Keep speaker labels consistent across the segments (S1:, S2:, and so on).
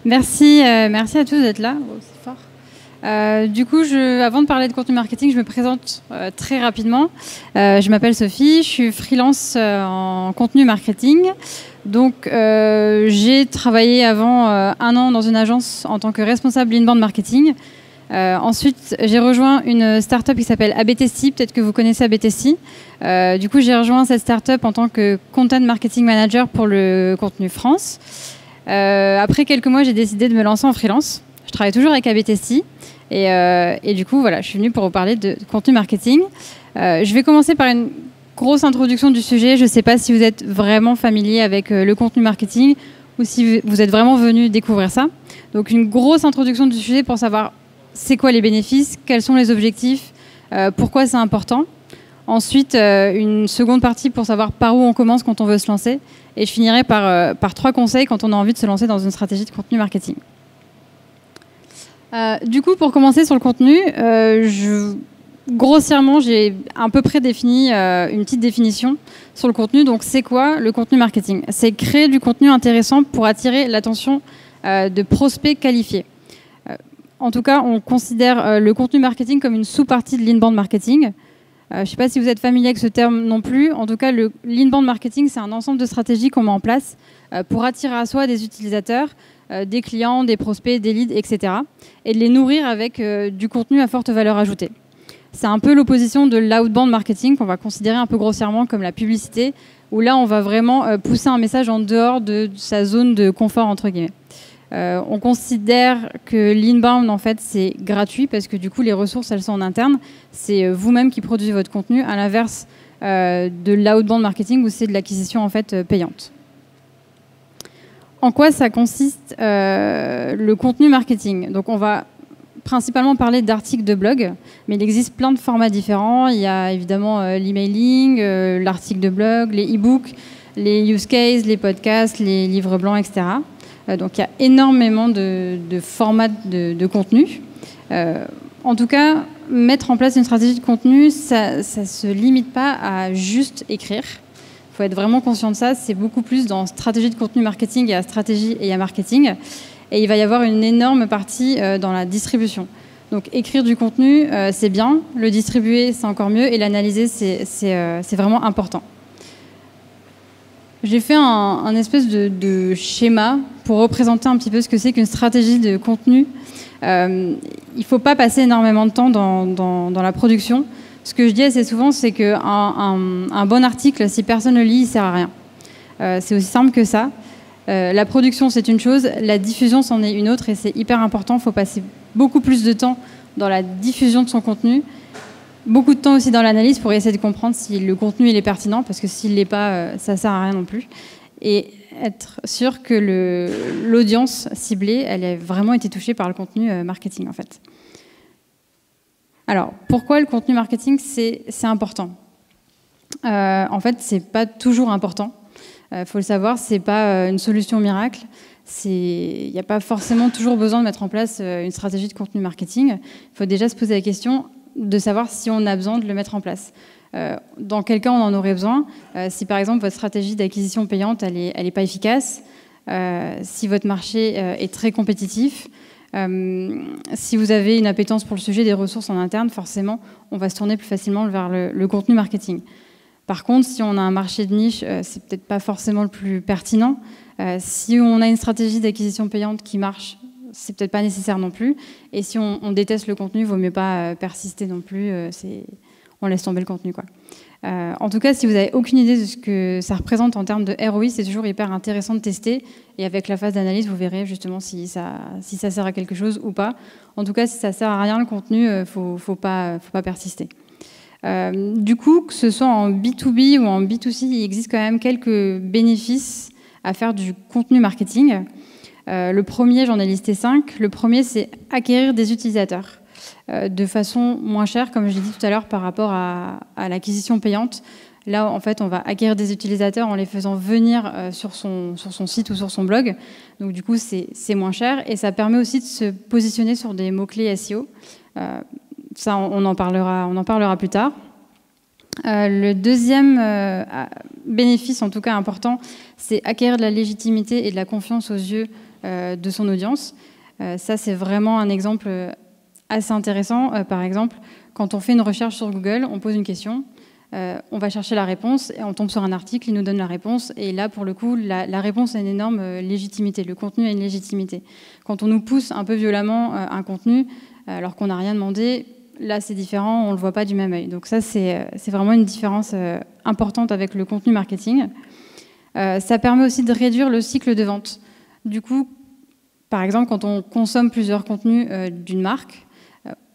S1: Merci à tous d'être là. Oh, c'est fort. Du coup, avant de parler de contenu marketing, je me présente très rapidement. Je m'appelle Sophie, je suis freelance en contenu marketing. Donc, j'ai travaillé avant 1 an dans une agence en tant que responsable inbound marketing. Ensuite, j'ai rejoint une startup qui s'appelle ABTSI. Peut-être que vous connaissez ABTSI. Du coup, j'ai rejoint cette startup en tant que content marketing manager pour le contenu France. Après quelques mois, j'ai décidé de me lancer en freelance. Je travaille toujours avec ABTSI. Et du coup, voilà, je suis venue pour vous parler de contenu marketing. Je vais commencer par une grosse introduction du sujet. Je ne sais pas si vous êtes vraiment familier avec le contenu marketing ou si vous êtes vraiment venu découvrir ça. Donc, une grosse introduction du sujet pour savoir c'est quoi les bénéfices, quels sont les objectifs, pourquoi c'est important. Ensuite, une seconde partie pour savoir par où on commence quand on veut se lancer. Et je finirai par 3 conseils quand on a envie de se lancer dans une stratégie de contenu marketing. Du coup, pour commencer sur le contenu, grossièrement, j'ai à peu près défini une petite définition sur le contenu. Donc, c'est quoi le contenu marketing? C'est créer du contenu intéressant pour attirer l'attention de prospects qualifiés. En tout cas, on considère le contenu marketing comme une sous-partie de l'inbound marketing. Je ne sais pas si vous êtes familier avec ce terme non plus. En tout cas, l'inbound marketing, c'est un ensemble de stratégies qu'on met en place pour attirer à soi des utilisateurs, des clients, des prospects, des leads, etc. Et de les nourrir avec du contenu à forte valeur ajoutée. C'est un peu l'opposition de l'outbound marketing qu'on va considérer un peu grossièrement comme la publicité, où là, on va vraiment pousser un message en dehors de sa zone de confort, entre guillemets. On considère que l'inbound, en fait, c'est gratuit parce que du coup, les ressources, elles sont en interne. C'est vous-même qui produisez votre contenu, à l'inverse de l'outbound marketing où c'est de l'acquisition en fait payante. En quoi ça consiste le contenu marketing? Donc, on va principalement parler d'articles de blog, mais il existe plein de formats différents. Il y a évidemment l'emailing, l'article de blog, les e-books, les use cases, les podcasts, les livres blancs, etc. Donc, il y a énormément de formats de contenu. En tout cas, mettre en place une stratégie de contenu, ça ne se limite pas à juste écrire. Il faut être vraiment conscient de ça. C'est beaucoup plus dans stratégie de contenu marketing. Il y a stratégie et il y a marketing. Et il va y avoir une énorme partie dans la distribution. Donc, écrire du contenu, c'est bien. Le distribuer, c'est encore mieux. Et l'analyser, c'est vraiment important. J'ai fait un espèce de schéma pour représenter un petit peu ce que c'est qu'une stratégie de contenu. Il ne faut pas passer énormément de temps dans la production. Ce que je dis assez souvent, c'est qu'un bon article, si personne ne le lit, il ne sert à rien. C'est aussi simple que ça. La production, c'est une chose. La diffusion, c'en est une autre. Et c'est hyper important. Il faut passer beaucoup plus de temps dans la diffusion de son contenu. Beaucoup de temps aussi dans l'analyse pour essayer de comprendre si le contenu il est pertinent, parce que s'il ne l'est pas, ça ne sert à rien non plus. Et être sûr que l'audience ciblée, elle a vraiment été touchée par le contenu marketing, en fait. Alors, pourquoi le contenu marketing, c'est important? En fait, ce n'est pas toujours important. Faut le savoir, ce n'est pas une solution miracle. Il n'y a pas forcément toujours besoin de mettre en place une stratégie de contenu marketing. Il faut déjà se poser la question de savoir si on a besoin de le mettre en place. Dans quel cas on en aurait besoin? Si par exemple votre stratégie d'acquisition payante elle est pas efficace, si votre marché est très compétitif, si vous avez une appétence pour le sujet des ressources en interne, forcément on va se tourner plus facilement vers le contenu marketing. Par contre, si on a un marché de niche, c'est peut-être pas forcément le plus pertinent. Si on a une stratégie d'acquisition payante qui marche, c'est peut-être pas nécessaire non plus. Et si on déteste le contenu, il vaut mieux pas persister non plus. On laisse tomber le contenu, quoi. En tout cas, si vous n'avez aucune idée de ce que ça représente en termes de ROI, c'est toujours hyper intéressant de tester. Et avec la phase d'analyse, vous verrez justement si ça sert à quelque chose ou pas. En tout cas, si ça sert à rien, le contenu, faut pas persister. Du coup, que ce soit en B2B ou en B2C, il existe quand même quelques bénéfices à faire du contenu marketing. Le premier, j'en ai listé 5. Le premier, c'est acquérir des utilisateurs de façon moins chère, comme je l'ai dit tout à l'heure, par rapport à l'acquisition payante. Là, en fait, on va acquérir des utilisateurs en les faisant venir sur son site ou sur son blog. Donc, du coup, c'est moins cher. Et ça permet aussi de se positionner sur des mots-clés SEO. Ça, on en parlera plus tard. Le deuxième bénéfice, en tout cas important, c'est acquérir de la légitimité et de la confiance aux yeux de son audience. Ça, c'est vraiment un exemple assez intéressant. Par exemple, quand on fait une recherche sur Google, on pose une question, on va chercher la réponse, et on tombe sur un article, il nous donne la réponse, et là, pour le coup, la réponse a une énorme légitimité, le contenu a une légitimité. Quand on nous pousse un peu violemment un contenu, alors qu'on n'a rien demandé, là, c'est différent, on ne le voit pas du même œil. Donc ça, c'est vraiment une différence importante avec le contenu marketing. Ça permet aussi de réduire le cycle de vente. Du coup, par exemple, quand on consomme plusieurs contenus d'une marque,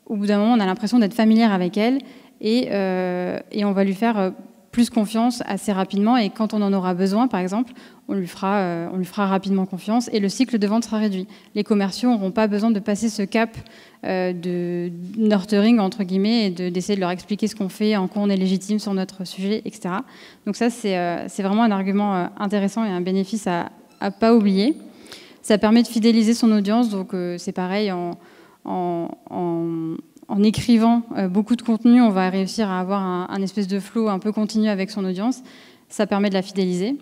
S1: au bout d'un moment, on a l'impression d'être familière avec elle et on va lui faire plus confiance assez rapidement. Et quand on en aura besoin, par exemple, on lui fera rapidement confiance et le cycle de vente sera réduit. Les commerciaux n'auront pas besoin de passer ce cap de nurturing, entre guillemets, et d'essayer de leur expliquer ce qu'on fait, en quoi on est légitime sur notre sujet, etc. Donc ça, c'est vraiment un argument intéressant et un bénéfice à ne pas oublier. Ça permet de fidéliser son audience, donc c'est pareil, en écrivant beaucoup de contenu, on va réussir à avoir un espèce de flow un peu continu avec son audience. Ça permet de la fidéliser.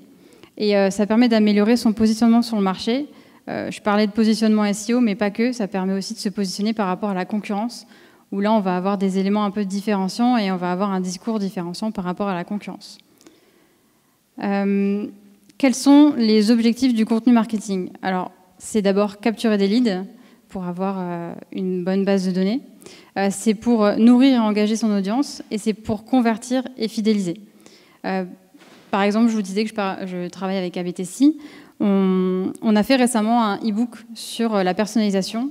S1: Et ça permet d'améliorer son positionnement sur le marché. Je parlais de positionnement SEO, mais pas que. Ça permet aussi de se positionner par rapport à la concurrence, où là, on va avoir des éléments un peu différenciants et on va avoir un discours différenciant par rapport à la concurrence. Quels sont les objectifs du contenu marketing? Alors, c'est d'abord capturer des leads pour avoir une bonne base de données. C'est pour nourrir et engager son audience et c'est pour convertir et fidéliser. Par exemple, je vous disais que je travaille avec ABTC. On a fait récemment un e-book sur la personnalisation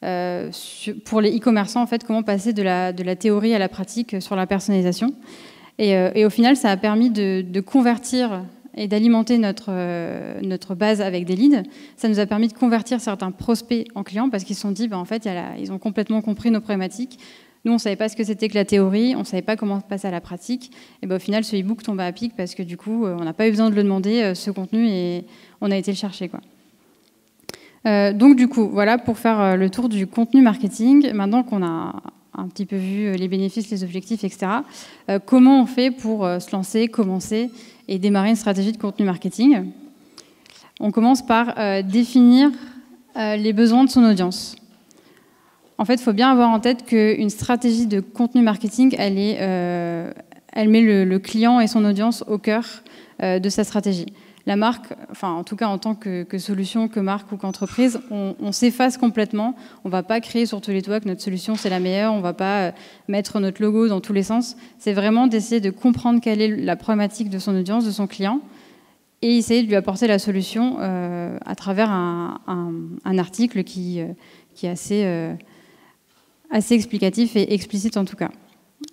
S1: pour les e-commerçants, en fait, comment passer de la théorie à la pratique sur la personnalisation. Et au final, ça a permis de convertir et d'alimenter notre base avec des leads. Ça nous a permis de convertir certains prospects en clients parce qu'ils se sont dit, en fait, ils ont complètement compris nos problématiques. Nous, on ne savait pas ce que c'était que la théorie, on ne savait pas comment passer à la pratique. Et au final, ce e-book tombait à pic parce que du coup, on n'a pas eu besoin de le demander, ce contenu, et on a été le chercher, quoi. Donc du coup, voilà pour faire le tour du contenu marketing. Maintenant qu'on a un petit peu vu les bénéfices, les objectifs, etc., comment on fait pour se lancer, commencer et démarrer une stratégie de contenu marketing? On commence par définir les besoins de son audience. En fait, il faut bien avoir en tête qu'une stratégie de contenu marketing, elle met le client et son audience au cœur de sa stratégie. La marque, enfin en tout cas en tant que solution, que marque ou qu'entreprise, on s'efface complètement. On ne va pas créer sur tous les toits que notre solution c'est la meilleure. On ne va pas mettre notre logo dans tous les sens. C'est vraiment d'essayer de comprendre quelle est la problématique de son audience, de son client, et essayer de lui apporter la solution à travers un article qui est assez explicatif et explicite en tout cas.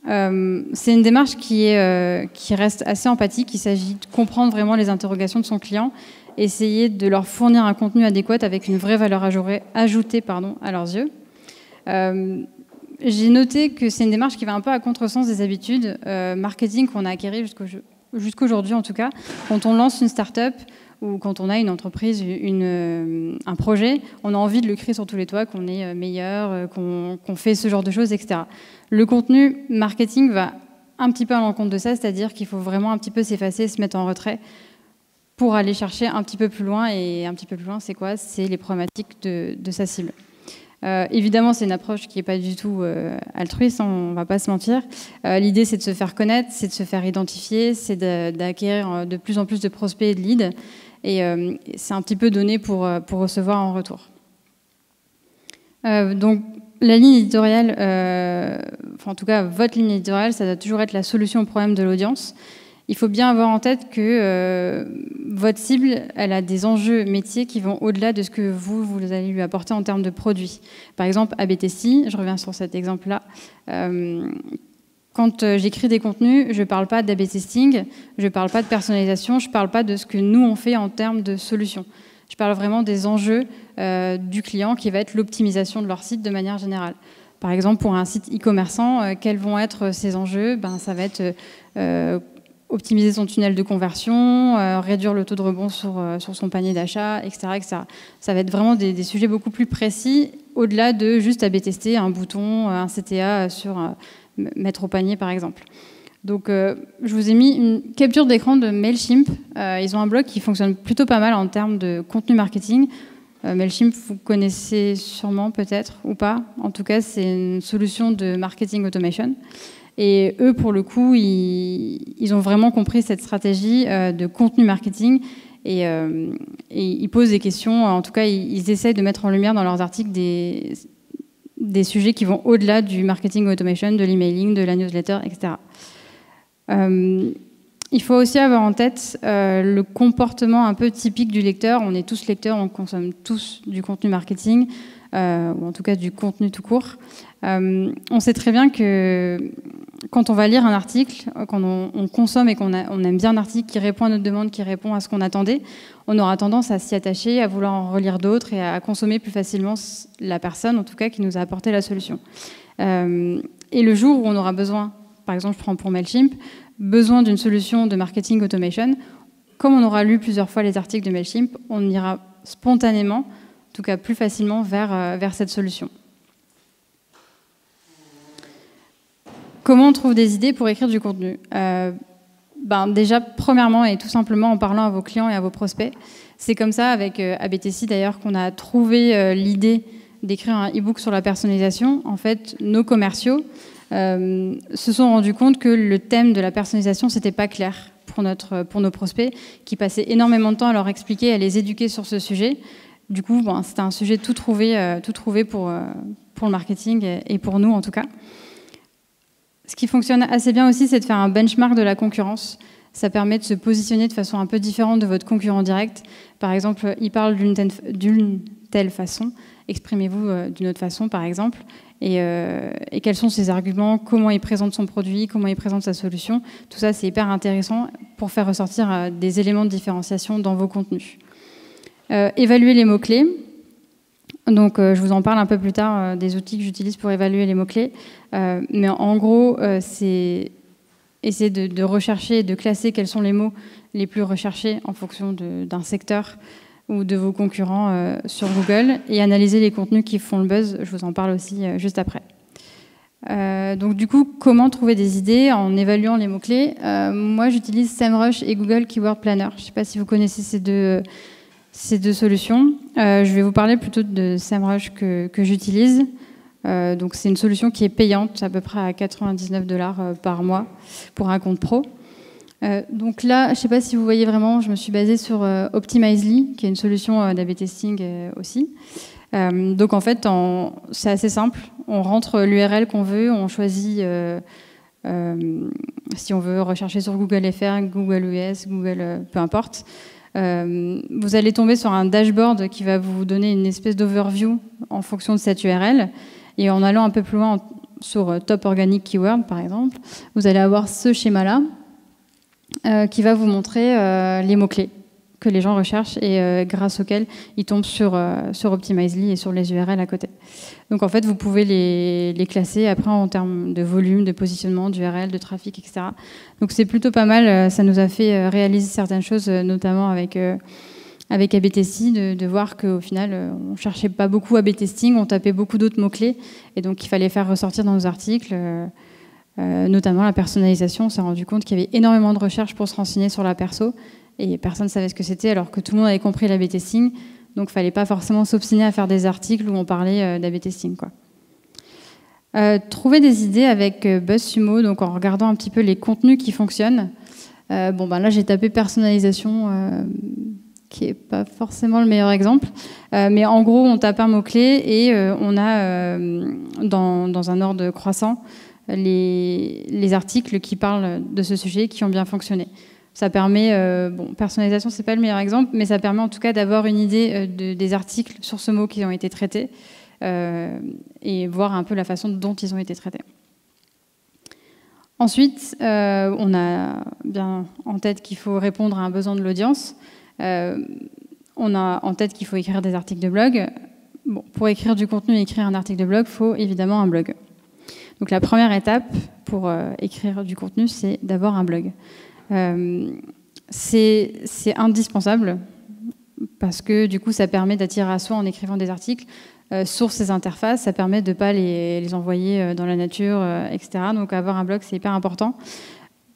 S1: C'est une démarche qui reste assez empathique. Il s'agit de comprendre vraiment les interrogations de son client, essayer de leur fournir un contenu adéquat avec une vraie valeur ajoutée à leurs yeux. J'ai noté que c'est une démarche qui va un peu à contresens des habitudes marketing qu'on a acquéries jusqu'aujourd'hui en tout cas. Quand on lance une start-up ou quand on a une entreprise, un projet, on a envie de le crier sur tous les toits, qu'on est meilleur, qu'on fait ce genre de choses, etc. Le contenu marketing va un petit peu à l'encontre de ça, c'est-à-dire qu'il faut vraiment un petit peu s'effacer, se mettre en retrait pour aller chercher un petit peu plus loin. Et un petit peu plus loin, c'est quoi? C'est les problématiques de sa cible. Évidemment, c'est une approche qui n'est pas du tout altruiste, on ne va pas se mentir. L'idée, c'est de se faire connaître, c'est de se faire identifier, c'est d'acquérir de plus en plus de prospects et de leads. Et c'est un petit peu donné pour recevoir en retour. Donc, la ligne éditoriale, en tout cas, votre ligne éditoriale, ça doit toujours être la solution au problème de l'audience. Il faut bien avoir en tête que votre cible, elle a des enjeux métiers qui vont au-delà de ce que vous allez lui apporter en termes de produits. Par exemple, ABTC, je reviens sur cet exemple-là. Quand j'écris des contenus, je ne parle pas d'A/B testing, je ne parle pas de personnalisation, je ne parle pas de ce que nous, on fait en termes de solutions. Je parle vraiment des enjeux du client qui va être l'optimisation de leur site de manière générale. Par exemple, pour un site e-commerçant, quels vont être ces enjeux? Ça va être optimiser son tunnel de conversion, réduire le taux de rebond sur son panier d'achat, etc., etc. Ça va être vraiment des sujets beaucoup plus précis, au-delà de juste A/B tester un bouton, un CTA sur mettre au panier, par exemple. Donc, je vous ai mis une capture d'écran de Mailchimp. Ils ont un blog qui fonctionne plutôt pas mal en termes de contenu marketing. Mailchimp, vous connaissez sûrement peut-être ou pas. En tout cas, c'est une solution de marketing automation. Et eux, pour le coup, ils ont vraiment compris cette stratégie de contenu marketing et ils posent des questions. En tout cas, ils essayent de mettre en lumière dans leurs articles des sujets qui vont au-delà du marketing automation, de l'emailing, de la newsletter, etc. Il faut aussi avoir en tête le comportement un peu typique du lecteur. On est tous lecteurs, on consomme tous du contenu marketing, ou en tout cas du contenu tout court. On sait très bien que quand on va lire un article, quand on consomme et qu'on aime bien un article qui répond à notre demande, qui répond à ce qu'on attendait, on aura tendance à s'y attacher, à vouloir en relire d'autres et à consommer plus facilement la personne, en tout cas, qui nous a apporté la solution. Et le jour où on aura besoin, par exemple, je prends pour Mailchimp, besoin d'une solution de marketing automation, comme on aura lu plusieurs fois les articles de Mailchimp, on ira spontanément, en tout cas plus facilement, vers cette solution. Comment on trouve des idées pour écrire du contenu ? Déjà, premièrement et tout simplement en parlant à vos clients et à vos prospects. C'est comme ça, avec ABTC d'ailleurs, qu'on a trouvé l'idée d'écrire un e-book sur la personnalisation. En fait, nos commerciaux se sont rendus compte que le thème de la personnalisation, c'était pas clair pour nos prospects, qui passaient énormément de temps à leur expliquer, à les éduquer sur ce sujet. Du coup, c'était un sujet tout trouvé pour le marketing et pour nous en tout cas. Ce qui fonctionne assez bien aussi, c'est de faire un benchmark de la concurrence. Ça permet de se positionner de façon un peu différente de votre concurrent direct. Par exemple, il parle d'une telle façon, exprimez-vous d'une autre façon, par exemple. Et quels sont ses arguments, comment il présente son produit, comment il présente sa solution. Tout ça, c'est hyper intéressant pour faire ressortir des éléments de différenciation dans vos contenus. Évaluer les mots-clés. Donc, je vous en parle un peu plus tard des outils que j'utilise pour évaluer les mots-clés. Mais en gros, c'est essayer de rechercher et de classer quels sont les mots les plus recherchés en fonction d'un secteur ou de vos concurrents sur Google et analyser les contenus qui font le buzz. Je vous en parle aussi juste après. Donc du coup, comment trouver des idées en évaluant les mots-clés ? Moi, j'utilise SEMrush et Google Keyword Planner. Je ne sais pas si vous connaissez ces deux solutions. Je vais vous parler plutôt de SEMrush que j'utilise. Donc c'est une solution qui est payante, à peu près à 99 $ par mois pour un compte pro. Donc là, je ne sais pas si vous voyez vraiment, je me suis basée sur Optimizely, qui est une solution d'A/B testing aussi. Donc en fait, c'est assez simple. On rentre l'URL qu'on veut, on choisit si on veut rechercher sur Google FR, Google US, Google, peu importe. Vous allez tomber sur un dashboard qui va vous donner une espèce d'overview en fonction de cette URL. Et en allant un peu plus loin sur Top Organic Keyword, par exemple, vous allez avoir ce schéma-là qui va vous montrer les mots-clés que les gens recherchent et grâce auxquels ils tombent sur Optimizely et sur les URL à côté. Donc en fait, vous pouvez les classer après en termes de volume, de positionnement, d'URL, de trafic, etc. Donc c'est plutôt pas mal. Ça nous a fait réaliser certaines choses, notamment avec A/B testing, de voir qu'au final, on ne cherchait pas beaucoup A/B testing, on tapait beaucoup d'autres mots-clés. Et donc, il fallait faire ressortir dans nos articles, notamment la personnalisation. On s'est rendu compte qu'il y avait énormément de recherches pour se renseigner sur la perso. Et personne ne savait ce que c'était, alors que tout le monde avait compris l'A/B testing. Donc, il ne fallait pas forcément s'obstiner à faire des articles où on parlait d'A/B testing, quoi. Trouver des idées avec BuzzSumo, donc en regardant un petit peu les contenus qui fonctionnent. Là, j'ai tapé personnalisation... qui n'est pas forcément le meilleur exemple. Mais en gros, on tape un mot-clé et on a, dans un ordre croissant, les articles qui parlent de ce sujet, qui ont bien fonctionné. Ça permet, personnalisation, c'est pas le meilleur exemple, mais ça permet en tout cas d'avoir une idée des articles sur ce mot qui ont été traités et voir un peu la façon dont ils ont été traités. Ensuite, on a bien en tête qu'il faut répondre à un besoin de l'audience. On a en tête qu'il faut écrire des articles de blog. Pour écrire du contenu et écrire un article de blog, il faut évidemment un blog. Donc la première étape pour écrire du contenu, c'est d'avoir un blog. C'est indispensable parce que du coup, ça permet d'attirer à soi en écrivant des articles. Sur ces interfaces, ça permet de ne pas les envoyer dans la nature, etc. Donc avoir un blog, c'est hyper important.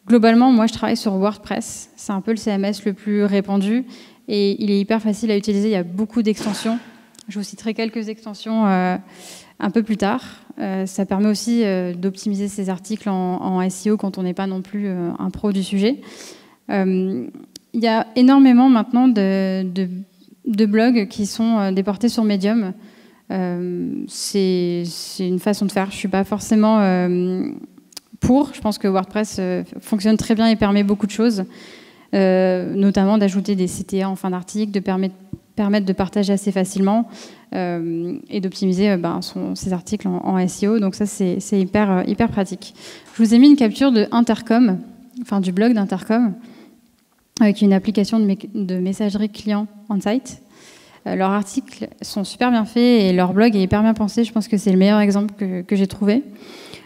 S1: Globalement, moi, je travaille sur WordPress. C'est un peu le CMS le plus répandu et il est hyper facile à utiliser. Il y a beaucoup d'extensions Je vous citerai quelques extensions un peu plus tard. Ça permet aussi d'optimiser ces articles en SEO quand on n'est pas non plus un pro du sujet. Il y a énormément maintenant de blogs qui sont déportés sur Medium. C'est une façon de faire. Je ne suis pas forcément pour. Je pense que WordPress fonctionne très bien et permet beaucoup de choses, notamment d'ajouter des CTA en fin d'article, de permettre de partager assez facilement et d'optimiser ses articles en SEO. Donc ça, c'est hyper pratique. Je vous ai mis une capture de Intercom, enfin du blog d'Intercom, avec une application de messagerie client on-site. Leurs articles sont super bien faits et leur blog est hyper bien pensé. Je pense que c'est le meilleur exemple que j'ai trouvé.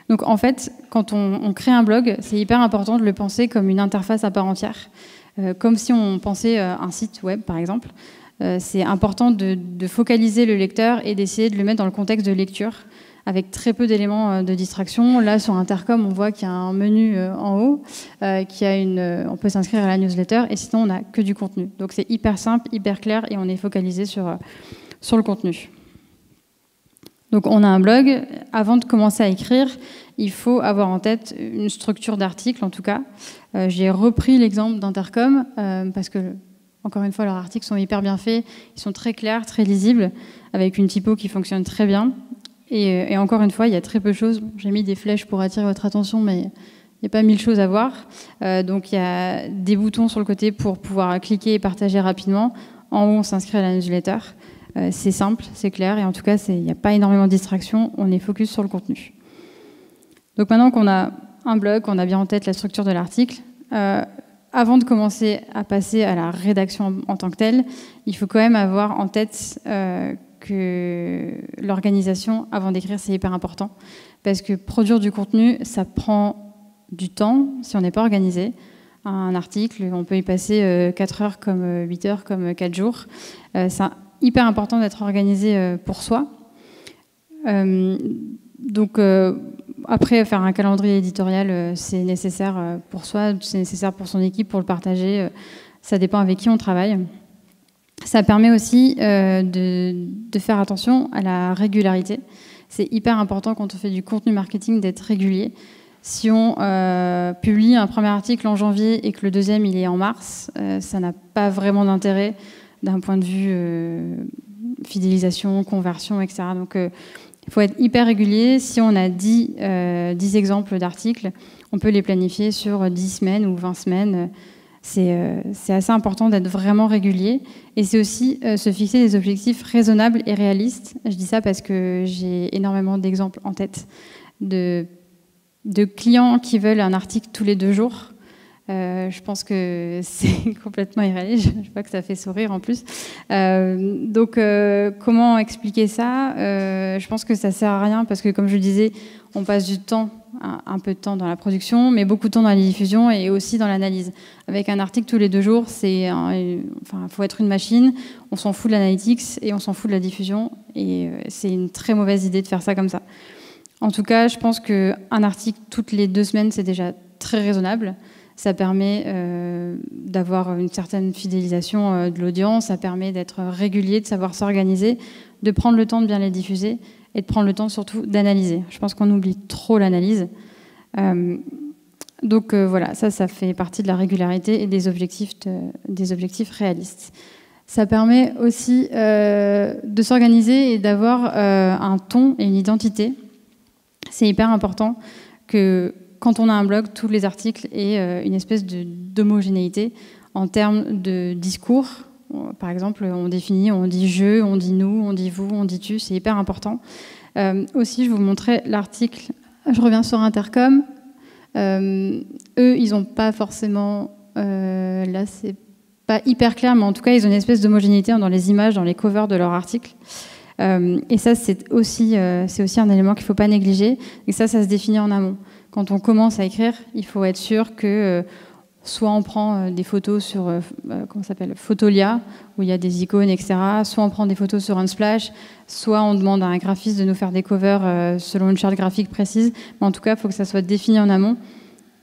S1: Donc en fait, quand on crée un blog, c'est hyper important de le penser comme une interface à part entière, comme si on pensait un site web, par exemple. C'est important de focaliser le lecteur et d'essayer de le mettre dans le contexte de lecture, avec très peu d'éléments de distraction. Là, sur Intercom, on voit qu'il y a un menu en haut, on peut s'inscrire à la newsletter, et sinon, on n'a que du contenu. Donc, c'est hyper simple, hyper clair, et on est focalisé sur le contenu. Donc, on a un blog. Avant de commencer à écrire, il faut avoir en tête une structure d'article, en tout cas. J'ai repris l'exemple d'Intercom, parce que, encore une fois, leurs articles sont hyper bien faits. Ils sont très clairs, très lisibles, avec une typo qui fonctionne très bien. Et encore une fois, il y a très peu de choses. J'ai mis des flèches pour attirer votre attention, mais il n'y a pas 1000 choses à voir. Donc il y a des boutons sur le côté pour pouvoir cliquer et partager rapidement. En haut, on s'inscrit à la newsletter. C'est simple, c'est clair, et en tout cas, il n'y a pas énormément de distractions. On est focus sur le contenu. Donc maintenant qu'on a un blog, qu'on a bien en tête la structure de l'article, avant de commencer à passer à la rédaction en tant que telle, il faut quand même avoir en tête que l'organisation, avant d'écrire, c'est hyper important. Parce que produire du contenu, ça prend du temps si on n'est pas organisé. Un article, on peut y passer 4 heures comme 8 heures, comme 4 jours. C'est hyper important d'être organisé pour soi. Donc, après, faire un calendrier éditorial, c'est nécessaire pour soi, c'est nécessaire pour son équipe, pour le partager. Ça dépend avec qui on travaille. Ça permet aussi de faire attention à la régularité. C'est hyper important quand on fait du contenu marketing d'être régulier. Si on publie un premier article en janvier et que le deuxième il est en mars, ça n'a pas vraiment d'intérêt d'un point de vue fidélisation, conversion, etc. Donc il faut être hyper régulier. Si on a 10 exemples d'articles, on peut les planifier sur 10 semaines ou 20 semaines. C'est assez important d'être vraiment régulier. Et c'est aussi se fixer des objectifs raisonnables et réalistes. Je dis ça parce que j'ai énormément d'exemples en tête de clients qui veulent un article tous les 2 jours. Je pense que c'est complètement irréaliste. Je vois que ça fait sourire en plus. Donc, comment expliquer ça ? Je pense que ça sert à rien parce que, comme je le disais, on passe du temps, un peu de temps dans la production, mais beaucoup de temps dans la diffusion et aussi dans l'analyse. Avec un article tous les 2 jours, faut être une machine. On s'en fout de l'analytics et on s'en fout de la diffusion. Et c'est une très mauvaise idée de faire ça comme ça. En tout cas, je pense qu'un article toutes les 2 semaines, c'est déjà très raisonnable. Ça permet d'avoir une certaine fidélisation de l'audience, ça permet d'être régulier, de savoir s'organiser, de prendre le temps de bien les diffuser et de prendre le temps surtout d'analyser. Je pense qu'on oublie trop l'analyse. Donc voilà, ça fait partie de la régularité et des objectifs réalistes. Ça permet aussi de s'organiser et d'avoir un ton et une identité. C'est hyper important que quand on a un blog, tous les articles aient une espèce d'homogénéité en termes de discours. Par exemple, on dit je, on dit nous, on dit vous, on dit tu, c'est hyper important. Aussi, je vous montrais l'article, je reviens sur Intercom. Eux, ils n'ont pas forcément, là c'est pas hyper clair, mais en tout cas, ils ont une espèce d'homogénéité dans les images, dans les covers de leur article. Et ça, c'est aussi un élément qu'il ne faut pas négliger. Et ça se définit en amont. Quand on commence à écrire, il faut être sûr que soit on prend des photos sur Photolia, où il y a des icônes, etc. Soit on prend des photos sur Unsplash, soit on demande à un graphiste de nous faire des covers selon une charte graphique précise. Mais en tout cas, il faut que ça soit défini en amont,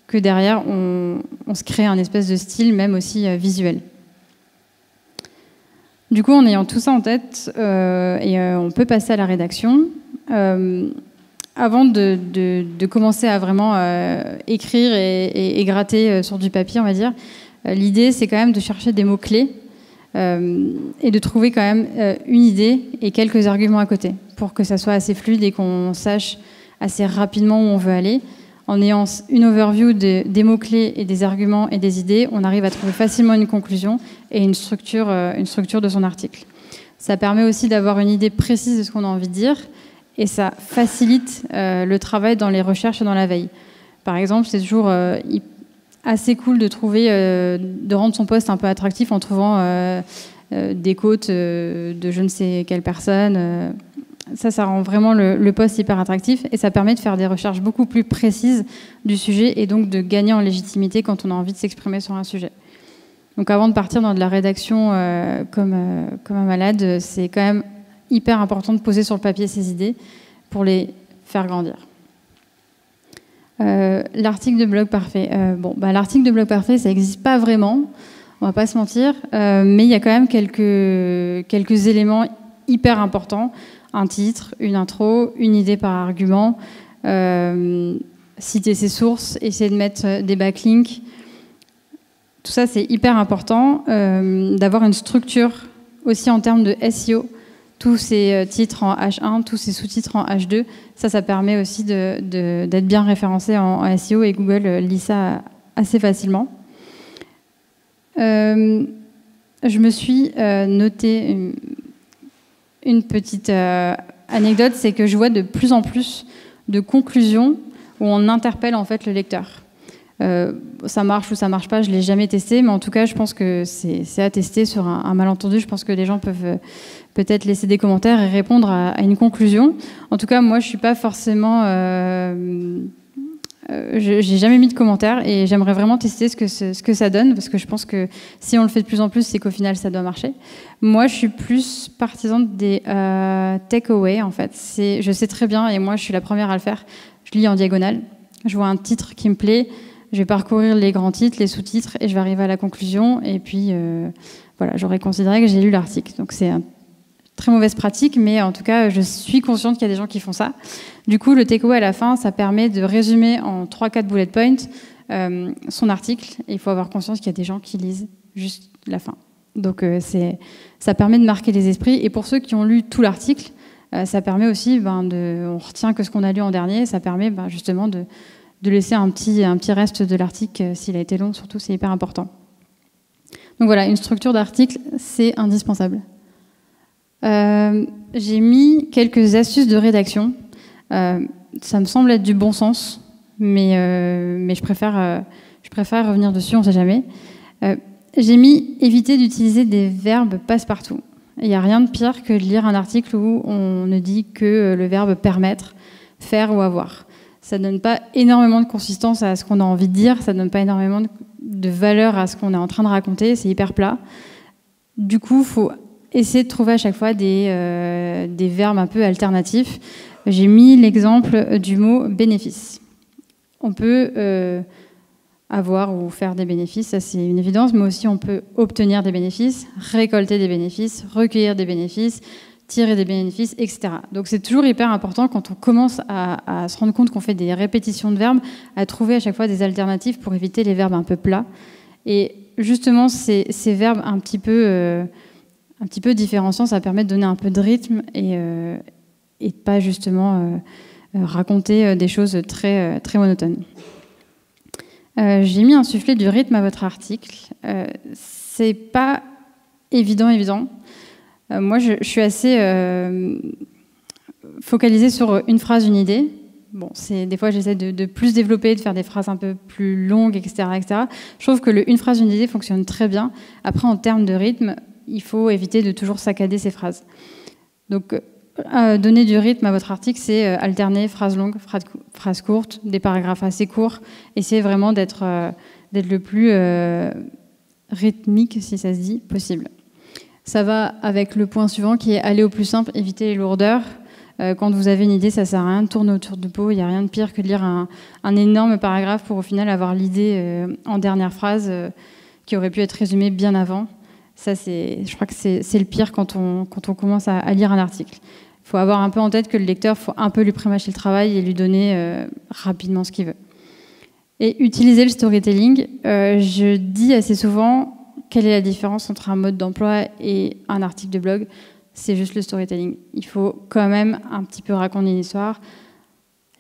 S1: que derrière, on se crée un espèce de style, même aussi visuel. Du coup, en ayant tout ça en tête, on peut passer à la rédaction. Avant de commencer à vraiment écrire et gratter sur du papier, on va dire, l'idée, c'est quand même de chercher des mots-clés et de trouver quand même une idée et quelques arguments à côté pour que ça soit assez fluide et qu'on sache assez rapidement où on veut aller. En ayant une overview des mots-clés et des arguments et des idées, on arrive à trouver facilement une conclusion et une structure de son article. Ça permet aussi d'avoir une idée précise de ce qu'on a envie de dire et ça facilite le travail dans les recherches et dans la veille. Par exemple, c'est toujours assez cool de trouver, de rendre son post un peu attractif en trouvant des quotes de je ne sais quelle personne. Ça rend vraiment le post hyper attractif et ça permet de faire des recherches beaucoup plus précises du sujet et donc de gagner en légitimité quand on a envie de s'exprimer sur un sujet. Donc avant de partir dans de la rédaction comme un malade, c'est quand même hyper important de poser sur le papier ses idées pour les faire grandir. L'article de blog parfait. L'article de blog parfait, ça n'existe pas vraiment, on va pas se mentir, mais il y a quand même quelques éléments hyper importants. Un titre, une intro, une idée par argument, citer ses sources, essayer de mettre des backlinks. Tout ça, c'est hyper important d'avoir une structure aussi en termes de SEO. Tous ces titres en H1, tous ces sous-titres en H2, ça permet aussi d'être bien référencé en SEO et Google lit ça assez facilement. Je me suis noté une petite anecdote, c'est que je vois de plus en plus de conclusions où on interpelle en fait le lecteur. Ça marche ou ça marche pas, je l'ai jamais testé, mais en tout cas, je pense que c'est à tester sur un malentendu. Je pense que les gens peuvent peut-être laisser des commentaires et répondre à une conclusion. En tout cas, moi, je suis pas forcément... j'ai jamais mis de commentaires et j'aimerais vraiment tester ce que ça donne parce que je pense que si on le fait de plus en plus, c'est qu'au final, ça doit marcher. Moi, je suis plus partisane des take-away, en fait. Je sais très bien, et moi, je suis la première à le faire. Je lis en diagonale. Je vois un titre qui me plaît. Je vais parcourir les grands titres, les sous-titres, et je vais arriver à la conclusion. Et puis, voilà, j'aurais considéré que j'ai lu l'article. Donc, c'est une très mauvaise pratique, mais en tout cas, je suis consciente qu'il y a des gens qui font ça. Du coup, le takeaway à la fin, ça permet de résumer en 3-4 bullet points son article. Et il faut avoir conscience qu'il y a des gens qui lisent juste la fin. Donc, ça permet de marquer les esprits. Et pour ceux qui ont lu tout l'article, ça permet aussi, on retient que ce qu'on a lu en dernier. Ça permet justement de laisser un petit reste de l'article s'il a été long, surtout, c'est hyper important. Donc voilà, une structure d'article, c'est indispensable. J'ai mis quelques astuces de rédaction. Ça me semble être du bon sens, mais je préfère revenir dessus, on ne sait jamais. J'ai mis éviter d'utiliser des verbes passe-partout. Il n'y a rien de pire que de lire un article où on ne dit que le verbe permettre, faire ou avoir. Ça ne donne pas énormément de consistance à ce qu'on a envie de dire, ça ne donne pas énormément de valeur à ce qu'on est en train de raconter, c'est hyper plat. Du coup, il faut essayer de trouver à chaque fois des verbes un peu alternatifs. J'ai mis l'exemple du mot bénéfice. On peut avoir ou faire des bénéfices, ça c'est une évidence, mais aussi on peut obtenir des bénéfices, récolter des bénéfices, recueillir des bénéfices, tirer des bénéfices, etc. Donc c'est toujours hyper important quand on commence à se rendre compte qu'on fait des répétitions de verbes, à trouver à chaque fois des alternatives pour éviter les verbes un peu plats. Et justement, ces verbes un petit peu différenciants, ça permet de donner un peu de rythme et de pas justement raconter des choses très, très monotones. J'ai mis insuffler du rythme à votre article. C'est pas évident. Moi, je suis assez focalisée sur une phrase, une idée. Bon, des fois, j'essaie de plus développer, de faire des phrases un peu plus longues, etc., etc. Je trouve que une phrase, une idée fonctionne très bien. Après, en termes de rythme, il faut éviter de toujours saccader ces phrases. Donc, donner du rythme à votre article, c'est alterner phrases longues, phrases courtes, des paragraphes assez courts. Essayez vraiment d'être le plus rythmique, si ça se dit, possible. Ça va avec le point suivant qui est aller au plus simple, éviter les lourdeurs. Quand vous avez une idée, ça ne sert à rien de tourner autour du pot. Il n'y a rien de pire que de lire un énorme paragraphe pour au final avoir l'idée en dernière phrase qui aurait pu être résumée bien avant. Ça, je crois que c'est le pire quand on commence à lire un article. Il faut avoir un peu en tête que le lecteur, il faut un peu lui prémâcher le travail et lui donner rapidement ce qu'il veut. Et utiliser le storytelling, je dis assez souvent, quelle est la différence entre un mode d'emploi et un article de blog? C'est juste le storytelling. Il faut quand même un petit peu raconter une histoire,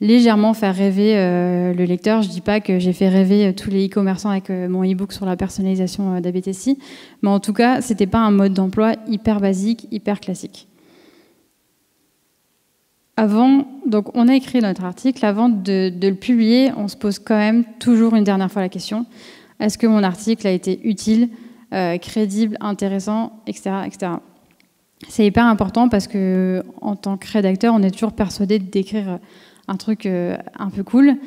S1: légèrement faire rêver le lecteur. Je ne dis pas que j'ai fait rêver tous les e-commerçants avec mon e-book sur la personnalisation d'ABTSI, mais en tout cas, ce n'était pas un mode d'emploi hyper basique, hyper classique. Donc on a écrit notre article. Avant de le publier, on se pose quand même toujours une dernière fois la question, est-ce que mon article a été utile, crédible, intéressant, etc., etc. C'est hyper important parce que en tant que rédacteur, on est toujours persuadé d'écrire un truc un peu cool.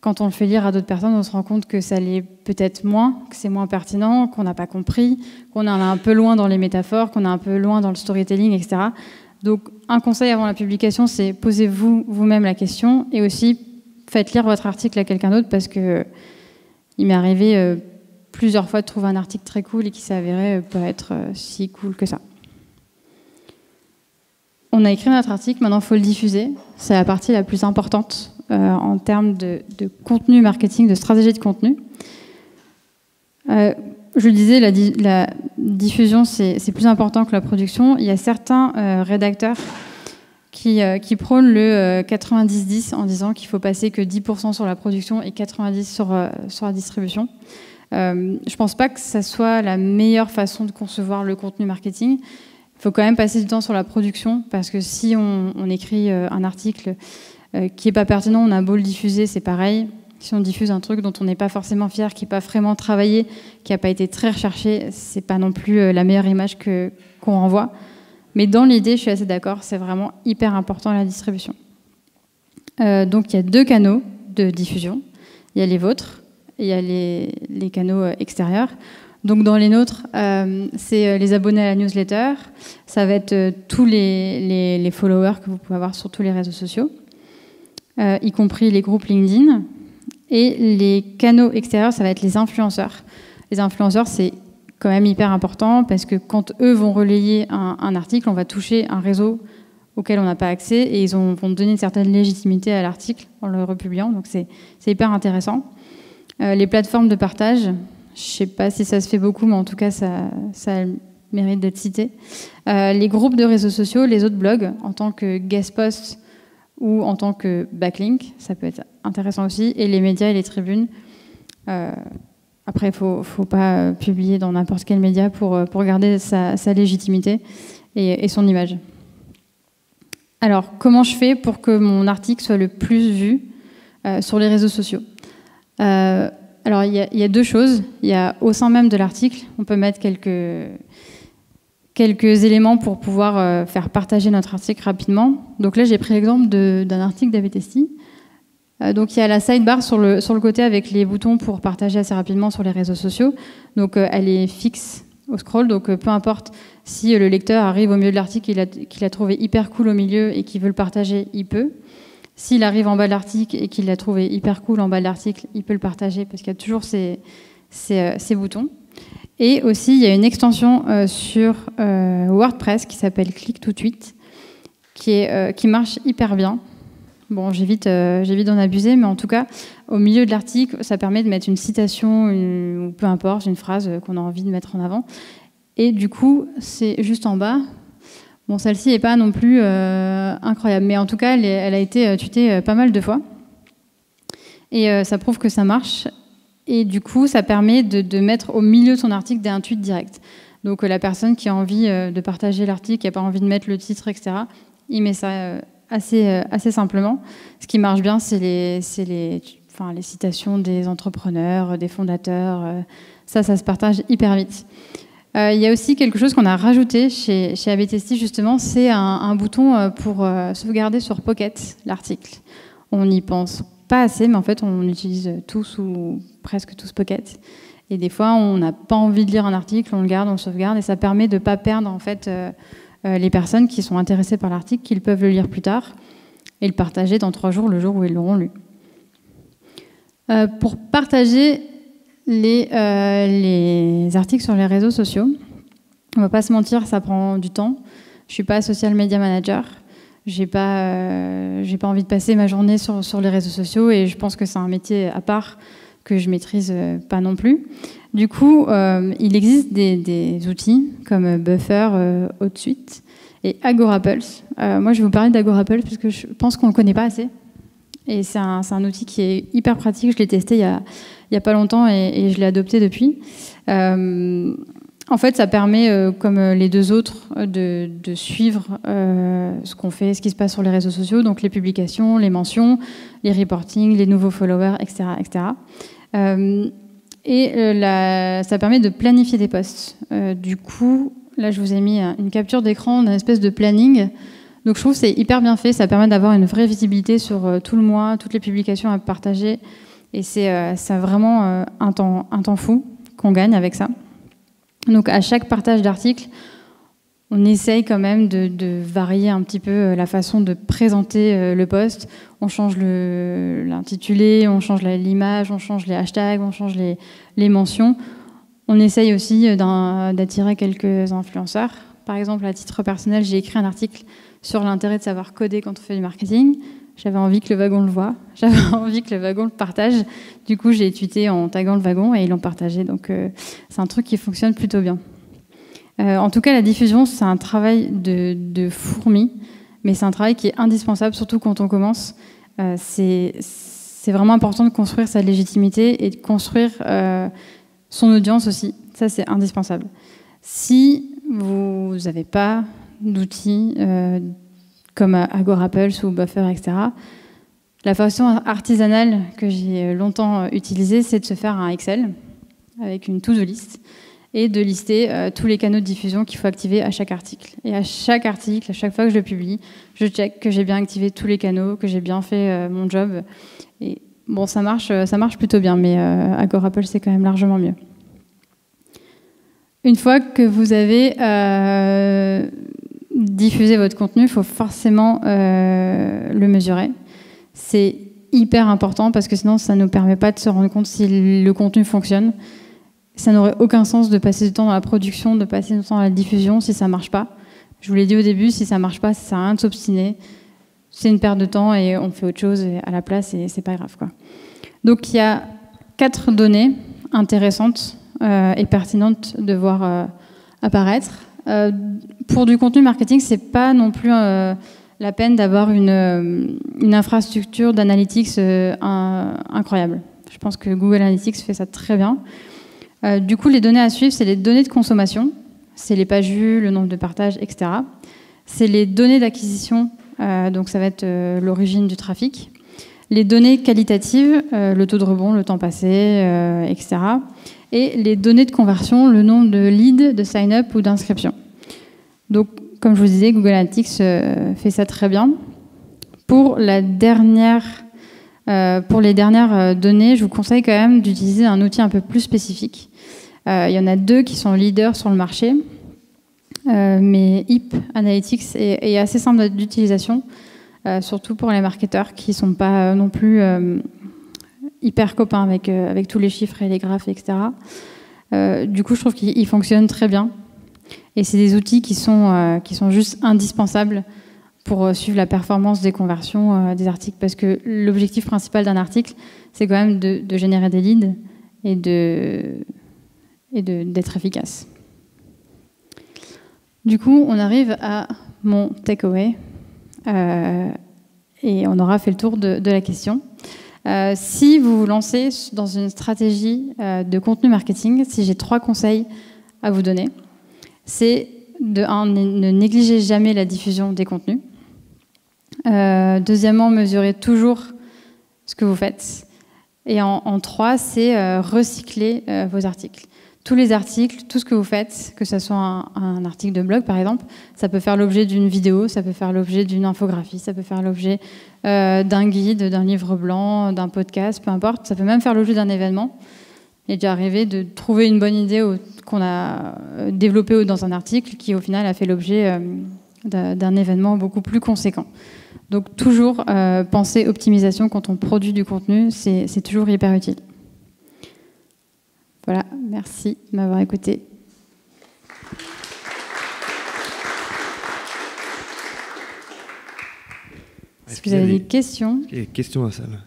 S1: Quand on le fait lire à d'autres personnes, on se rend compte que ça l'est peut-être moins, que c'est moins pertinent, qu'on n'a pas compris, qu'on est un peu loin dans les métaphores, qu'on est un peu loin dans le storytelling, etc. Donc, un conseil avant la publication, c'est posez-vous vous-même la question et aussi faites lire votre article à quelqu'un d'autre parce que il m'est arrivé plusieurs fois de trouver un article très cool et qui s'avérait pas être si cool que ça. On a écrit notre article, maintenant il faut le diffuser. C'est la partie la plus importante en termes de contenu marketing, de stratégie de contenu. Je le disais, la diffusion, c'est plus important que la production. Il y a certains rédacteurs qui prônent le 90-10 en disant qu'il ne faut passer que 10% sur la production et 90% sur la distribution. Je ne pense pas que ça soit la meilleure façon de concevoir le contenu marketing. Il faut quand même passer du temps sur la production parce que si on écrit un article qui n'est pas pertinent, on a beau le diffuser, c'est pareil. Si on diffuse un truc dont on n'est pas forcément fier, qui n'est pas vraiment travaillé, qui n'a pas été très recherché, c'est pas non plus la meilleure image qu'on renvoie. Mais dans l'idée, je suis assez d'accord, c'est vraiment hyper important la distribution. Donc il y a 2 canaux de diffusion. Il y a les vôtres et il y a les canaux extérieurs. Donc dans les nôtres, c'est les abonnés à la newsletter. Ça va être tous les followers que vous pouvez avoir sur tous les réseaux sociaux, y compris les groupes LinkedIn. Et les canaux extérieurs, ça va être les influenceurs. Les influenceurs, c'est quand même hyper important parce que quand eux vont relayer un article, on va toucher un réseau auquel on n'a pas accès et ils vont donner une certaine légitimité à l'article en le republiant. Donc c'est hyper intéressant. Les plateformes de partage, je ne sais pas si ça se fait beaucoup, mais en tout cas, ça mérite d'être cité. Les groupes de réseaux sociaux, les autres blogs, en tant que guest post ou en tant que backlink, ça peut être intéressant aussi, et les médias et les tribunes. Après, il ne faut pas publier dans n'importe quel média pour garder sa légitimité et son image. Alors, comment je fais pour que mon article soit le plus vu sur les réseaux sociaux? Alors, il y a 2 choses. Il y a, au sein même de l'article, on peut mettre quelques éléments pour pouvoir faire partager notre article rapidement. Donc là, j'ai pris l'exemple d'un article d'ABTSI. Donc il y a la sidebar sur le côté avec les boutons pour partager assez rapidement sur les réseaux sociaux. Donc elle est fixe au scroll, donc peu importe si le lecteur arrive au milieu de l'article qu'il a trouvé hyper cool au milieu et qu'il veut le partager, il peut. S'il arrive en bas de l'article et qu'il l'a trouvé hyper cool en bas de l'article, il peut le partager parce qu'il y a toujours ces boutons. Et aussi, il y a une extension sur WordPress qui s'appelle Click to Tweet, qui marche hyper bien. Bon, j'évite d'en abuser, mais en tout cas, au milieu de l'article, ça permet de mettre une citation, ou peu importe, une phrase qu'on a envie de mettre en avant. Et du coup, c'est juste en bas. Bon, celle-ci n'est pas non plus incroyable, mais en tout cas, elle a été tweetée pas mal de fois. Et ça prouve que ça marche. Et du coup, ça permet de mettre au milieu de son article un tweet direct. Donc la personne qui a envie de partager l'article, qui n'a pas envie de mettre le titre, etc., il met ça assez simplement. Ce qui marche bien, c'est les citations des entrepreneurs, des fondateurs. Ça se partage hyper vite. Il y a aussi quelque chose qu'on a rajouté chez ABTSI, justement, c'est un bouton pour sauvegarder sur Pocket l'article. On n'y pense pas assez, mais en fait, on utilise tous ou presque tous Pocket. Et des fois, on n'a pas envie de lire un article, on le garde, on le sauvegarde, et ça permet de ne pas perdre en fait, les personnes qui sont intéressées par l'article, qu'ils peuvent le lire plus tard et le partager dans 3 jours, le jour où ils l'auront lu. Pour partager les articles sur les réseaux sociaux, On va pas se mentir, ça prend du temps. Je suis pas social media manager. J'ai pas envie de passer ma journée sur les réseaux sociaux et je pense que c'est un métier à part que je maîtrise pas non plus. Du coup, il existe des outils comme Buffer, HotSuite et Agorapulse. Moi, je vais vous parler d'Agorapulse parce que je pense qu'on ne le connaît pas assez. Et c'est un outil qui est hyper pratique. Je l'ai testé il y a pas longtemps et je l'ai adopté depuis. En fait, ça permet, comme les deux autres, de suivre ce qu'on fait, ce qui se passe sur les réseaux sociaux, donc les publications, les mentions, les reportings, les nouveaux followers, etc. etc. Ça permet de planifier des posts. Du coup, là, je vous ai mis une capture d'écran d'une espèce de planning. Donc, je trouve que c'est hyper bien fait. Ça permet d'avoir une vraie visibilité sur tout le mois, toutes les publications à partager. Et c'est vraiment un temps fou qu'on gagne avec ça. Donc à chaque partage d'article, on essaye quand même de varier un petit peu la façon de présenter le post. On change l'intitulé, on change l'image, on change les hashtags, on change les mentions. On essaye aussi d'attirer quelques influenceurs. Par exemple, à titre personnel, j'ai écrit un article sur l'intérêt de savoir coder quand on fait du marketing. J'avais envie que le wagon le voie, j'avais envie que le wagon le partage. Du coup, j'ai tweeté en taguant le wagon et ils l'ont partagé. Donc, c'est un truc qui fonctionne plutôt bien. En tout cas, la diffusion, c'est un travail de fourmi, mais c'est un travail qui est indispensable, surtout quand on commence. C'est vraiment important de construire sa légitimité et de construire son audience aussi. Ça, c'est indispensable. Si vous n'avez pas d'outils comme Agorapulse ou Buffer, etc., la façon artisanale que j'ai longtemps utilisée, c'est de se faire un Excel avec une to-do list et de lister tous les canaux de diffusion qu'il faut activer à chaque article. Et à chaque article, à chaque fois que je le publie, je check que j'ai bien activé tous les canaux, que j'ai bien fait mon job. Et bon, ça marche plutôt bien, mais Agorapulse, c'est quand même largement mieux. Une fois que vous avez diffusé votre contenu, il faut forcément le mesurer. C'est hyper important parce que sinon, ça ne nous permet pas de se rendre compte si le contenu fonctionne. Ça n'aurait aucun sens de passer du temps dans la production, de passer du temps dans la diffusion si ça ne marche pas. Je vous l'ai dit au début, si ça ne marche pas, ça ne sert à rien de s'obstiner. C'est une perte de temps et on fait autre chose à la place et c'est pas grave, quoi. Donc, il y a 4 données intéressantes et pertinentes de voir apparaître. Pour du contenu marketing, c'est pas non plus la peine d'avoir une infrastructure d'analytics incroyable. Je pense que Google Analytics fait ça très bien. Du coup, les données à suivre, c'est les données de consommation, c'est les pages vues, le nombre de partages, etc. C'est les données d'acquisition, donc ça va être l'origine du trafic. Les données qualitatives, le taux de rebond, le temps passé, etc. Et les données de conversion, le nombre de leads, de sign-up ou d'inscription. Donc, comme je vous disais, Google Analytics fait ça très bien. Pour les dernières données, je vous conseille quand même d'utiliser un outil un peu plus spécifique. Il y en a 2 qui sont leaders sur le marché, mais HIP Analytics est assez simple d'utilisation, surtout pour les marketeurs qui ne sont pas non plus hyper copains avec tous les chiffres et les graphes, etc. Du coup, je trouve qu'ils fonctionnent très bien. Et c'est des outils qui sont juste indispensables pour suivre la performance des conversions des articles. Parce que l'objectif principal d'un article, c'est quand même de générer des leads et d'être efficace. Du coup, on arrive à mon takeaway. Et on aura fait le tour de la question. Si vous vous lancez dans une stratégie de contenu marketing, si j'ai 3 conseils à vous donner, c'est de 1, ne négligez jamais la diffusion des contenus. Deuxièmement, mesurez toujours ce que vous faites. Et en 3, c'est recycler vos articles. Tous les articles, tout ce que vous faites, que ce soit un article de blog par exemple, ça peut faire l'objet d'une vidéo, ça peut faire l'objet d'une infographie, ça peut faire l'objet d'un guide, d'un livre blanc, d'un podcast, peu importe. Ça peut même faire l'objet d'un événement. Il est déjà arrivé de trouver une bonne idée qu'on a développée dans un article qui, au final, a fait l'objet d'un événement beaucoup plus conséquent. Donc, toujours penser optimisation quand on produit du contenu, c'est toujours hyper utile. Voilà, merci de m'avoir écouté. Est-ce que vous avez des questions?
S2: Il y a des questions à la salle.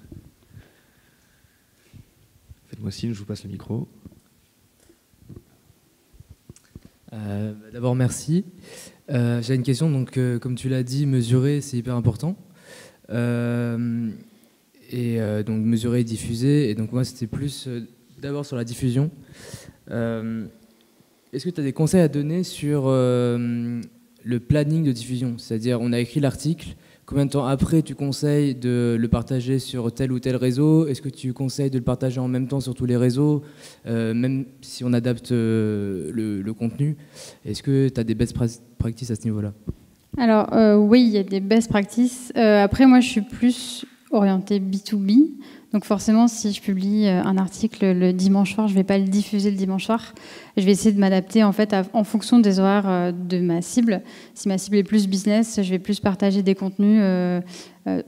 S2: Faites-moi signe, je vous passe le micro.
S3: D'abord, merci. J'ai une question. Donc, comme tu l'as dit, mesurer, c'est hyper important. Donc, mesurer et diffuser. Et donc, moi, c'était plus d'abord sur la diffusion. Est-ce que tu as des conseils à donner sur le planning de diffusion? C'est-à-dire, on a écrit l'article. Combien de temps après tu conseilles de le partager sur tel ou tel réseau? Est-ce que tu conseilles de le partager en même temps sur tous les réseaux, même si on adapte le contenu? Est-ce que tu as des best practices à ce niveau-là?
S1: Alors oui, il y a des best practices. Après, moi, je suis plus orientée B2B. Donc forcément, si je publie un article le dimanche soir, je ne vais pas le diffuser le dimanche soir. Je vais essayer de m'adapter en fait en fonction des horaires de ma cible. Si ma cible est plus business, je vais plus partager des contenus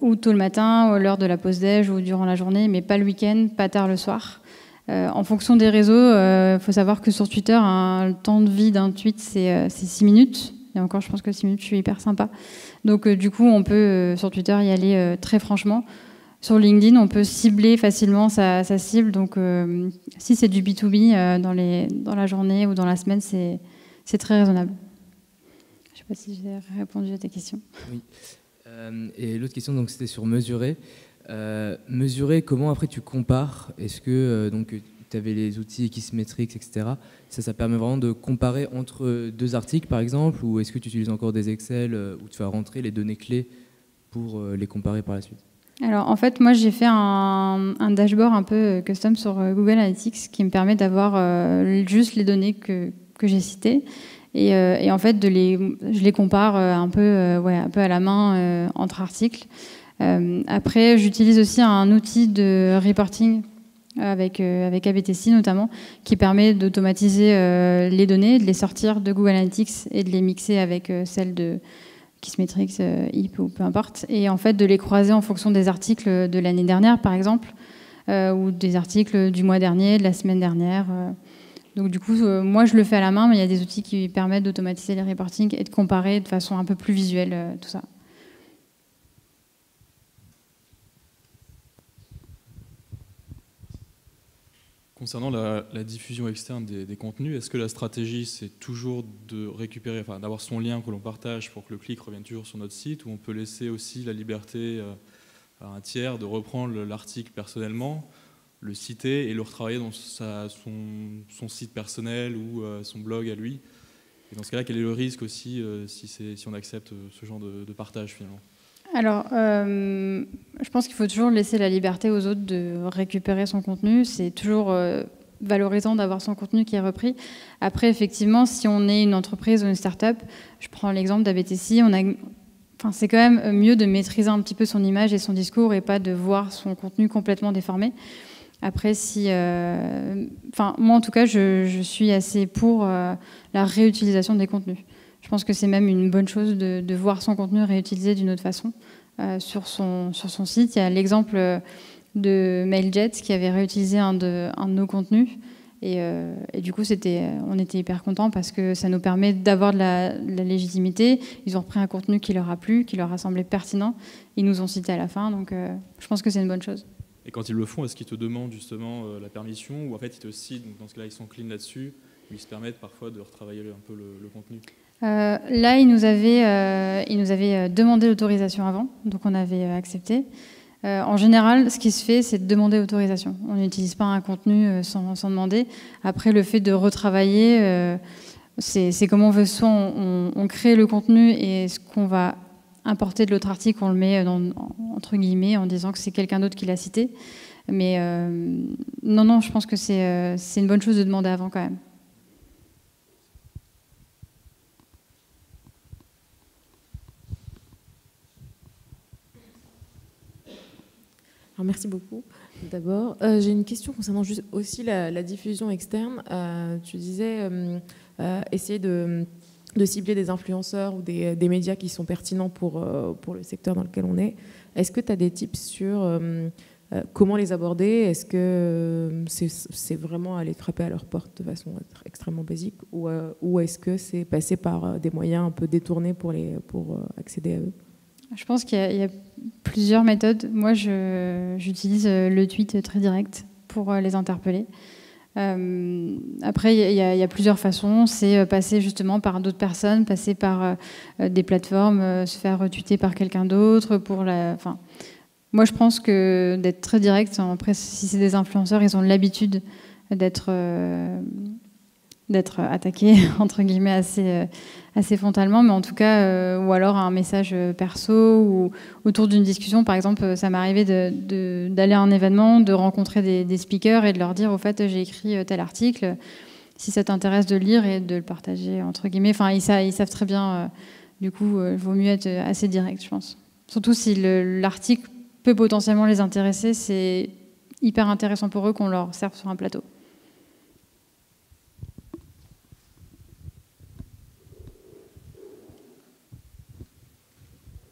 S1: ou tôt le matin, ou à l'heure de la pause déj ou durant la journée, mais pas le week-end, pas tard le soir. En fonction des réseaux, faut savoir que sur Twitter, le temps de vie d'un tweet, c'est 6 minutes. Et encore, je pense que 6 minutes, je suis hyper sympa. Donc du coup, on peut sur Twitter y aller très franchement. Sur LinkedIn, on peut cibler facilement sa cible. Donc, si c'est du B2B dans la journée ou dans la semaine, c'est très raisonnable. Je ne sais pas si j'ai répondu à ta question.
S3: Oui. Et l'autre question, donc, c'était sur mesurer. Mesurer, comment après tu compares? Est-ce que tu avais les outils Xmetrics, etc. Ça permet vraiment de comparer entre deux articles, par exemple, ou est-ce que tu utilises encore des Excel où tu vas rentrer les données clés pour les comparer par la suite?
S1: Alors, en fait, moi, j'ai fait un dashboard un peu custom sur Google Analytics qui me permet d'avoir juste les données que j'ai citées. Et en fait, je les compare un peu à la main entre articles. Après, j'utilise aussi un outil de reporting avec ABTC notamment, qui permet d'automatiser les données, de les sortir de Google Analytics et de les mixer avec celles de Xmetrics, HIP ou peu importe, et en fait de les croiser en fonction des articles de l'année dernière, par exemple, ou des articles du mois dernier, de la semaine dernière. Donc du coup, moi je le fais à la main, mais il y a des outils qui permettent d'automatiser les reportings et de comparer de façon un peu plus visuelle tout ça.
S4: Concernant la diffusion externe des contenus, est-ce que la stratégie, c'est toujours de récupérer, enfin, d'avoir son lien que l'on partage pour que le clic revienne toujours sur notre site, ou on peut laisser aussi la liberté à un tiers de reprendre l'article personnellement, le citer et le retravailler dans son site personnel ou son blog à lui? Et dans ce cas-là, quel est le risque aussi si on accepte ce genre de partage finalement?
S1: Alors, je pense qu'il faut toujours laisser la liberté aux autres de récupérer son contenu. C'est toujours valorisant d'avoir son contenu qui est repris. Après, effectivement, si on est une entreprise ou une start-up, je prends l'exemple d'ABTC, c'est quand même mieux de maîtriser un petit peu son image et son discours et pas de voir son contenu complètement déformé. Après, moi, en tout cas, je suis assez pour la réutilisation des contenus. Je pense que c'est même une bonne chose de voir son contenu réutilisé d'une autre façon sur son site. Il y a l'exemple de Mailjet qui avait réutilisé un de nos contenus. Et du coup, on était hyper contents parce que ça nous permet d'avoir de la légitimité. Ils ont repris un contenu qui leur a plu, qui leur a semblé pertinent. Ils nous ont cité à la fin. Donc, je pense que c'est une bonne chose.
S4: Et quand ils le font, est-ce qu'ils te demandent justement la permission, ou en fait ils te citent, donc dans ce cas-là ils sont clean là-dessus, ou ils se permettent parfois de retravailler un peu le contenu?
S1: Là, ils nous avaient demandé l'autorisation avant, donc on avait accepté. En général, ce qui se fait, c'est de demander l'autorisation. On n'utilise pas un contenu sans demander. Après, le fait de retravailler, c'est comme on veut. Soit on crée le contenu et ce qu'on va importer de l'autre article, on le met entre guillemets en disant que c'est quelqu'un d'autre qui l'a cité. Mais non, je pense que c'est une bonne chose de demander avant quand même.
S5: Alors, merci beaucoup. D'abord, j'ai une question concernant juste aussi la diffusion externe. Tu disais essayer de cibler des influenceurs ou des médias qui sont pertinents pour le secteur dans lequel on est. Est-ce que tu as des tips sur comment les aborder? Est-ce que c'est vraiment aller frapper à leur porte de façon extrêmement basique, ou est-ce que c'est passer par des moyens un peu détournés pour accéder à eux?
S1: Je pense qu'il y a plusieurs méthodes. Moi, j'utilise le tweet très direct pour les interpeller. Après, il y a plusieurs façons. C'est passer justement par d'autres personnes, passer par des plateformes, se faire retweeter par quelqu'un d'autre. Moi, je pense que d'être très direct, après, si c'est des influenceurs, ils ont l'habitude d'être attaqués, entre guillemets, assez frontalement, mais en tout cas, ou alors un message perso, ou autour d'une discussion. Par exemple, ça m'est arrivé d'aller à un événement, de rencontrer des speakers et de leur dire, au fait, j'ai écrit tel article, si ça t'intéresse de le lire et de le partager, entre guillemets. Enfin, ils savent très bien, du coup, il vaut mieux être assez direct, je pense. Surtout si l'article peut potentiellement les intéresser, c'est hyper intéressant pour eux qu'on leur serve sur un plateau.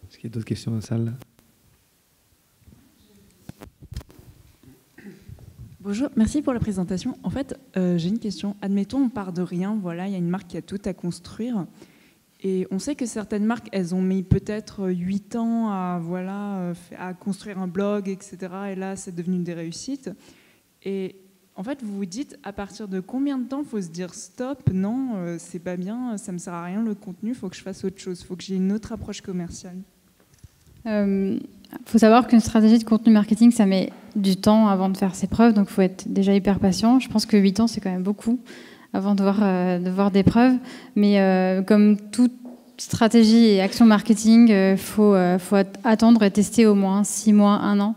S2: Est-ce qu'il y a d'autres questions dans la salle?
S6: Bonjour, merci pour la présentation. En fait, j'ai une question. Admettons, on part de rien, voilà, il y a une marque qui a tout à construire. Et on sait que certaines marques, elles ont mis peut-être 8 ans à construire un blog, etc. Et là, c'est devenu des réussites. Et en fait, vous vous dites, à partir de combien de temps il faut se dire stop, non, c'est pas bien, ça me sert à rien le contenu, il faut que je fasse autre chose, il faut que j'ai une autre approche commerciale.
S1: Faut savoir qu'une stratégie de contenu marketing, ça met du temps avant de faire ses preuves, donc il faut être déjà hyper patient. Je pense que 8 ans, c'est quand même beaucoup avant de voir des preuves. Mais comme toute stratégie et action marketing, faut attendre et tester au moins 6 mois, 1 an,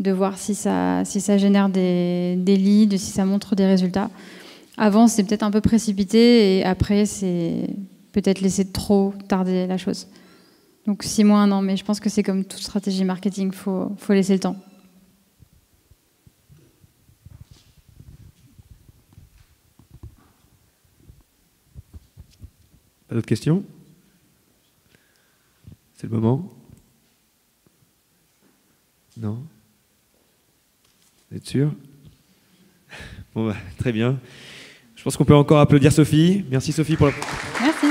S1: de voir si ça génère des leads, si ça montre des résultats. Avant, c'est peut-être un peu précipité, et après, c'est peut-être laisser trop tarder la chose. Donc 6 mois, 1 an, mais je pense que c'est comme toute stratégie marketing, faut laisser le temps.
S2: Pas d'autres questions? C'est le moment? Non? Vous êtes sûr? Bon, très bien. Je pense qu'on peut encore applaudir Sophie. Merci Sophie pour la...
S1: Merci.